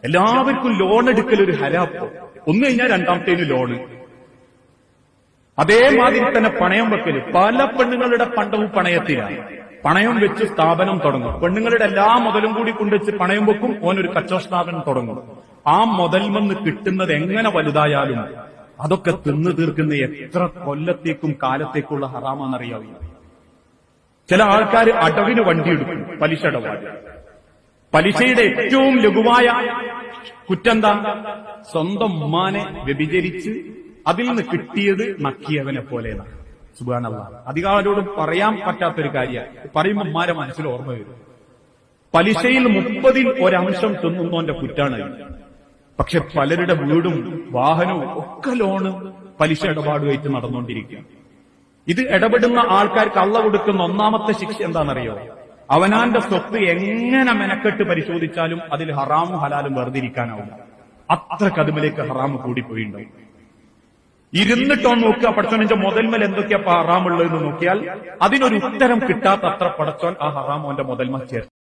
എല്ലാവർക്കും ലോൺ എടുക്കൽ ഒരു ഹരാപ്പോ. ഒന്ന് കഴിഞ്ഞാൽ രണ്ടാമത്തേന് ലോണ്. അതേമാതിരി തന്നെ പണയം വെക്കല്. പല പെണ്ണുങ്ങളുടെ പണ്ടവും പണയത്തിലാണ്. പണയം വെച്ച് സ്ഥാപനം തുടങ്ങും. പെണ്ണുങ്ങളുടെ എല്ലാ മുതലും കൂടി കൊണ്ടുവച്ച് പണയം വെക്കും. ഓനൊരു കച്ചവട സ്ഥാപനം തുടങ്ങും. ആ മുതൽമെന്ന് കിട്ടുന്നത് എങ്ങനെ വലുതായാലും അതൊക്കെ തിന്നു തീർക്കുന്ന എത്ര കൊല്ലത്തേക്കും കാലത്തേക്കുള്ള ഹറാമാണെന്നറിയാവില്ല. ചില ആൾക്കാർ അടവിന് വണ്ടിയെടുക്കും, പലിശ ഇടപാട്. പലിശയുടെ ഏറ്റവും ലഘുവായ കുറ്റെന്താ? സ്വന്തം ഉമ്മാനെ വ്യഭിചരിച്ച് അതിൽ നിന്ന് കിട്ടിയത് നക്കിയവനെ പോലെയാണ്. സുബ്ഹാനല്ലാഹ്. അധികാരോടും പറയാൻ പറ്റാത്തൊരു കാര്യമാണ്. പറയുമ്പോൾ ഉമ്മാരെ മനസ്സിൽ ഓർമ്മ വരും. പലിശയിൽ 30-ൽ ഒരംശം തിന്നുന്നോന്റെ കുറ്റാണ്. പക്ഷെ പലരുടെ വീടും വാഹനവും ഒക്കെ ലോണ് പലിശ ഇടപാടുമായിട്ട് നടന്നുകൊണ്ടിരിക്കുക. ഇത് ഇടപെടുന്ന ആൾക്കാർക്ക് അള്ളാഹ് കൊടുക്കുന്ന ഒന്നാമത്തെ ശിക്ഷ എന്താണെന്നറിയോ? അവനാന്റെ സ്വത്ത് എങ്ങനെ മെനക്കെട്ട് പരിശോധിച്ചാലും അതിൽ ഹറാമും ഹലാലും വേർതിരിക്കാനാവും. അത്ര കതുമിലേക്ക് ഹറാമ് കൂടിപ്പോയിണ്ടാവും. ഇരുന്നിട്ടോ നോക്കുക, പടച്ചോന്റെ മുതൽമൽ എന്തൊക്കെയാ ഹറാമുള്ളതെന്ന് നോക്കിയാൽ അതിനൊരു ഉത്തരം കിട്ടാത്തത്ര പടച്ചോൻ ആ ഹറാം അവന്റെ മുതൽമൽ ചേർത്ത്